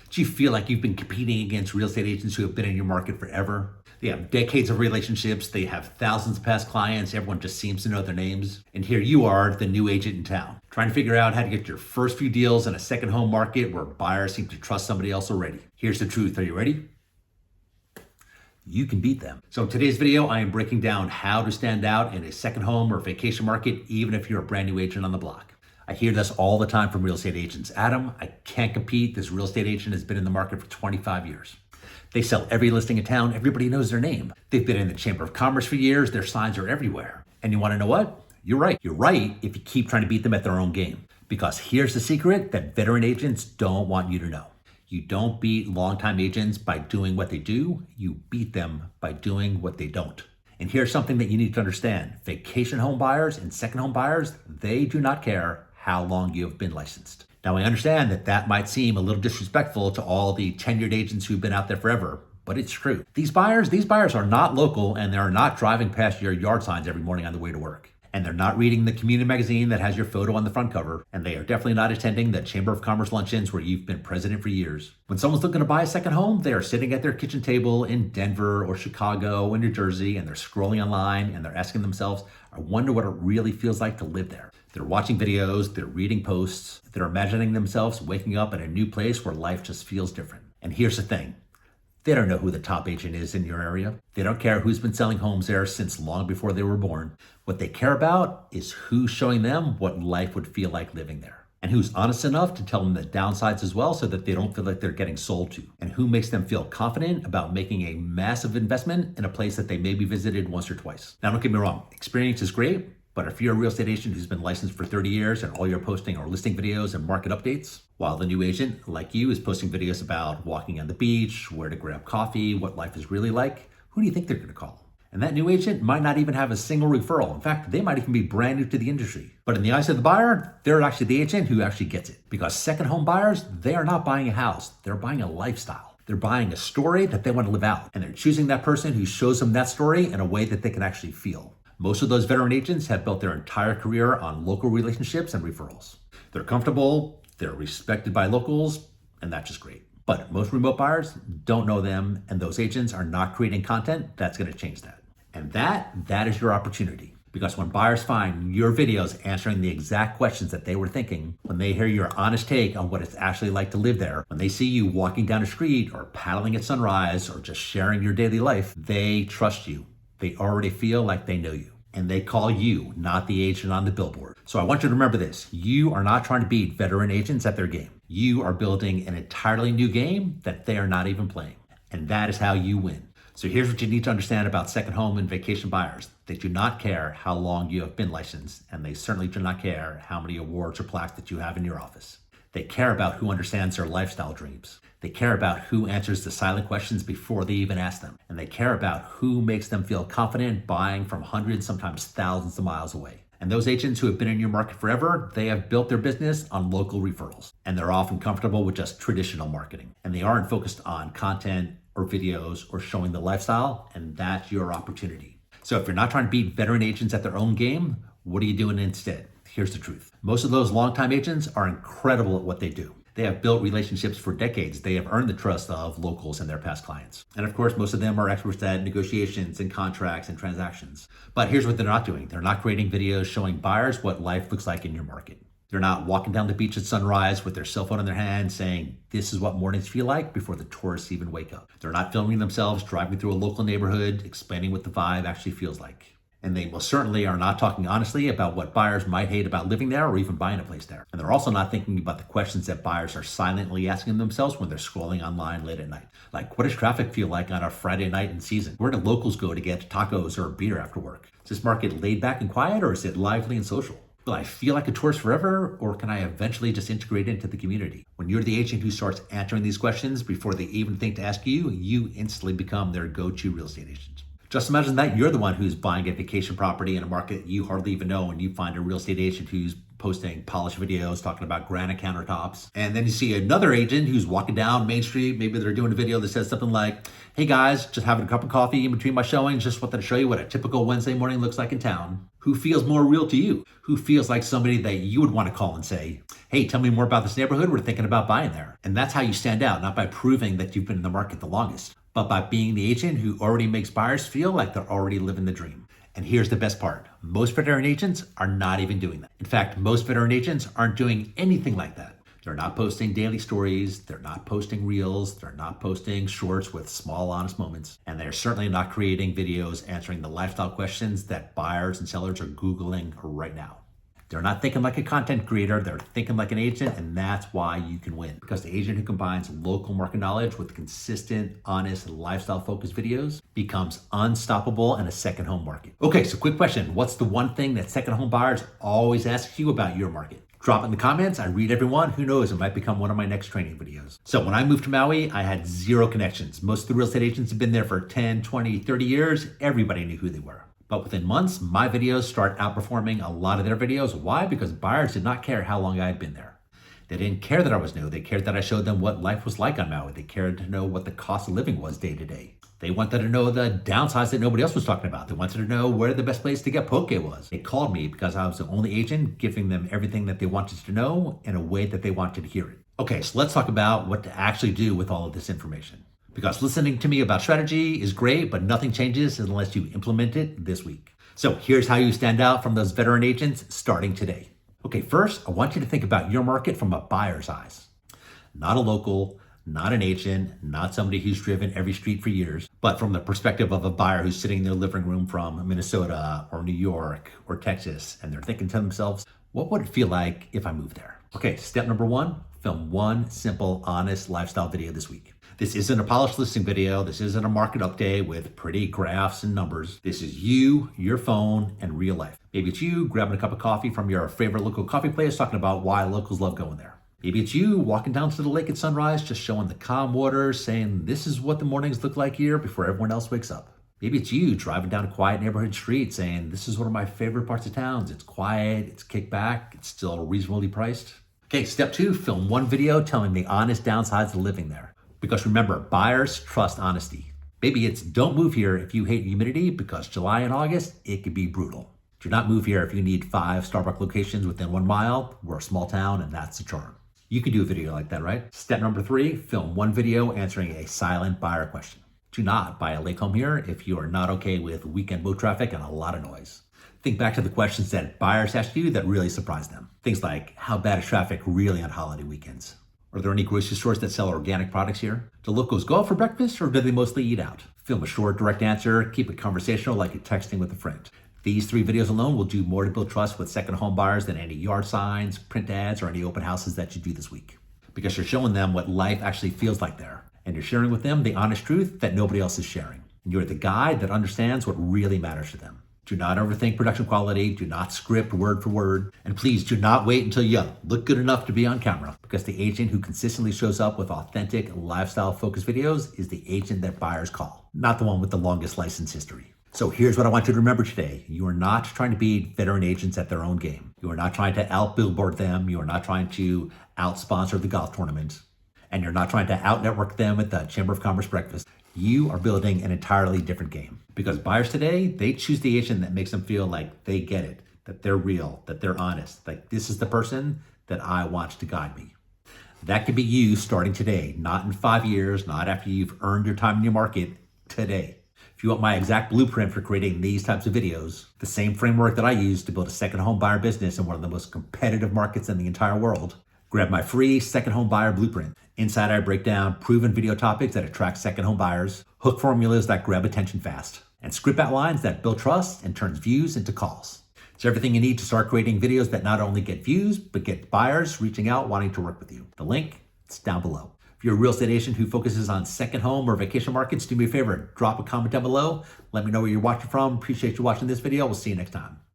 Do you feel like you've been competing against real estate agents who have been in your market forever? They have decades of relationships, they have thousands of past clients, everyone just seems to know their names. And here you are, the new agent in town, trying to figure out how to get your first few deals in a second home market where buyers seem to trust somebody else already. Here's the truth, are you ready? You can beat them. So in today's video, I am breaking down how to stand out in a second home or vacation market, even if you're a brand new agent on the block. I hear this all the time from real estate agents. Adam, I can't compete. This real estate agent has been in the market for 25 years. They sell every listing in town. Everybody knows their name. They've been in the Chamber of Commerce for years. Their signs are everywhere. And you want to know what? You're right. You're right if you keep trying to beat them at their own game. Because here's the secret that veteran agents don't want you to know. You don't beat longtime agents by doing what they do. You beat them by doing what they don't. And here's something that you need to understand. Vacation home buyers and second home buyers, they do not care how long you have been licensed. Now, I understand that that might seem a little disrespectful to all the tenured agents who've been out there forever, but it's true. These buyers are not local, and they're not driving past your yard signs every morning on the way to work. And they're not reading the community magazine that has your photo on the front cover, and they are definitely not attending the Chamber of Commerce luncheons where you've been president for years. When someone's looking to buy a second home, they are sitting at their kitchen table in Denver or Chicago or New Jersey, and they're scrolling online and they're asking themselves, I wonder what it really feels like to live there. They're watching videos, they're reading posts, they're imagining themselves waking up in a new place where life just feels different. And here's the thing. They don't know who the top agent is in your area. They don't care who's been selling homes there since long before they were born. What they care about is who's showing them what life would feel like living there. And who's honest enough to tell them the downsides as well so that they don't feel like they're getting sold to. And who makes them feel confident about making a massive investment in a place that they maybe visited once or twice. Now, don't get me wrong, experience is great. But if you're a real estate agent who's been licensed for 30 years and all you're posting are listing videos and market updates, while the new agent, like you, is posting videos about walking on the beach, where to grab coffee, what life is really like, who do you think they're going to call? And that new agent might not even have a single referral. In fact, they might even be brand new to the industry. But in the eyes of the buyer, they're actually the agent who actually gets it. Because second home buyers, they are not buying a house. They're buying a lifestyle. They're buying a story that they want to live out. And they're choosing that person who shows them that story in a way that they can actually feel. Most of those veteran agents have built their entire career on local relationships and referrals. They're comfortable, they're respected by locals, and that's just great. But most remote buyers don't know them, and those agents are not creating content that's going to change that. And that is your opportunity. Because when buyers find your videos answering the exact questions that they were thinking, when they hear your honest take on what it's actually like to live there, when they see you walking down a street or paddling at sunrise or just sharing your daily life, they trust you. They already feel like they know you. And they call you, not the agent on the billboard. So I want you to remember this. You are not trying to beat veteran agents at their game. You are building an entirely new game that they are not even playing. And that is how you win. So here's what you need to understand about second home and vacation buyers. They do not care how long you have been licensed, and they certainly do not care how many awards or plaques that you have in your office. They care about who understands their lifestyle dreams. They care about who answers the silent questions before they even ask them. And they care about who makes them feel confident buying from hundreds, sometimes thousands of miles away. And those agents who have been in your market forever, they have built their business on local referrals. And they're often comfortable with just traditional marketing. And they aren't focused on content or videos or showing the lifestyle. And that's your opportunity. So if you're not trying to beat veteran agents at their own game, what are you doing instead? Here's the truth. Most of those longtime agents are incredible at what they do. They have built relationships for decades. They have earned the trust of locals and their past clients. And of course, most of them are experts at negotiations and contracts and transactions. But here's what they're not doing. They're not creating videos showing buyers what life looks like in your market. They're not walking down the beach at sunrise with their cell phone in their hand saying, this is what mornings feel like before the tourists even wake up. They're not filming themselves driving through a local neighborhood, explaining what the vibe actually feels like. And they most certainly are not talking honestly about what buyers might hate about living there or even buying a place there. And they're also not thinking about the questions that buyers are silently asking themselves when they're scrolling online late at night. Like, what does traffic feel like on a Friday night in season? Where do locals go to get tacos or beer after work? Is this market laid back and quiet, or is it lively and social? Will I feel like a tourist forever, or can I eventually just integrate into the community? When you're the agent who starts answering these questions before they even think to ask you, you instantly become their go-to real estate agent. Just imagine that you're the one who's buying a vacation property in a market you hardly even know, and you find a real estate agent who's posting polished videos, talking about granite countertops. And then you see another agent who's walking down Main Street. Maybe they're doing a video that says something like, hey guys, just having a cup of coffee in between my showings. Just wanted to show you what a typical Wednesday morning looks like in town. Who feels more real to you? Who feels like somebody that you would want to call and say, hey, tell me more about this neighborhood. We're thinking about buying there. And that's how you stand out, not by proving that you've been in the market the longest, but by being the agent who already makes buyers feel like they're already living the dream. And here's the best part. Most veteran agents are not even doing that. In fact, most veteran agents aren't doing anything like that. They're not posting daily stories. They're not posting reels. They're not posting shorts with small, honest moments. And they're certainly not creating videos answering the lifestyle questions that buyers and sellers are Googling right now. They're not thinking like a content creator. They're thinking like an agent, and that's why you can win. Because the agent who combines local market knowledge with consistent, honest, lifestyle-focused videos becomes unstoppable in a second home market. Okay, so quick question. What's the one thing that second home buyers always ask you about your market? Drop it in the comments. I read everyone. Who knows, it might become one of my next training videos. So when I moved to Maui, I had zero connections. Most of the real estate agents have been there for 10, 20, 30 years. Everybody knew who they were. But within months, my videos start outperforming a lot of their videos. Why? Because buyers did not care how long I had been there. They didn't care that I was new. They cared that I showed them what life was like on Maui. They cared to know what the cost of living was day to day. They wanted to know the downsides that nobody else was talking about. They wanted to know where the best place to get poke was. They called me because I was the only agent giving them everything that they wanted to know in a way that they wanted to hear it. Okay, so let's talk about what to actually do with all of this information. Because listening to me about strategy is great, but nothing changes unless you implement it this week. So here's how you stand out from those veteran agents starting today. Okay, first, I want you to think about your market from a buyer's eyes. Not a local, not an agent, not somebody who's driven every street for years, but from the perspective of a buyer who's sitting in their living room from Minnesota or New York or Texas, and they're thinking to themselves, what would it feel like if I moved there? Okay, step number one, film one simple, honest lifestyle video this week. This isn't a polished listing video. This isn't a market update with pretty graphs and numbers. This is you, your phone, and real life. Maybe it's you grabbing a cup of coffee from your favorite local coffee place, talking about why locals love going there. Maybe it's you walking down to the lake at sunrise, just showing the calm waters, saying this is what the mornings look like here before everyone else wakes up. Maybe it's you driving down a quiet neighborhood street saying this is one of my favorite parts of towns. It's quiet, it's kicked back, it's still reasonably priced. Okay, step two, film one video telling the honest downsides of living there. Because remember, buyers trust honesty. Maybe it's don't move here if you hate humidity because July and August, it could be brutal. Do not move here if you need 5 Starbucks locations within 1 mile. We're a small town and that's the charm. You can do a video like that, right? Step number 3, film one video answering a silent buyer question. Do not buy a lake home here if you are not okay with weekend boat traffic and a lot of noise. Think back to the questions that buyers ask you that really surprise them. Things like, how bad is traffic really on holiday weekends? Are there any grocery stores that sell organic products here? Do locals go out for breakfast or do they mostly eat out? Film a short, direct answer. Keep it conversational like you're texting with a friend. These 3 videos alone will do more to build trust with second home buyers than any yard signs, print ads, or any open houses that you do this week. Because you're showing them what life actually feels like there. And you're sharing with them the honest truth that nobody else is sharing. And you're the guide that understands what really matters to them. Do not overthink production quality. Do not script word for word. And please do not wait until you look good enough to be on camera, because the agent who consistently shows up with authentic lifestyle-focused videos is the agent that buyers call, not the one with the longest license history. So here's what I want you to remember today. You are not trying to beat veteran agents at their own game. You are not trying to out-billboard them. You are not trying to out-sponsor the golf tournament. And you're not trying to out-network them at the Chamber of Commerce breakfast. You are building an entirely different game. Because buyers today, they choose the agent that makes them feel like they get it, that they're real, that they're honest, like this is the person that I want to guide me. That could be you starting today, not in 5 years, not after you've earned your time in your market, today. If you want my exact blueprint for creating these types of videos, the same framework that I use to build a second home buyer business in one of the most competitive markets in the entire world, grab my free second home buyer blueprint. Inside, I break down proven video topics that attract second home buyers, hook formulas that grab attention fast, and script outlines that build trust and turns views into calls. It's everything you need to start creating videos that not only get views, but get buyers reaching out wanting to work with you. The link is down below. If you're a real estate agent who focuses on second home or vacation markets, do me a favor, drop a comment down below. Let me know where you're watching from. Appreciate you watching this video. We'll see you next time.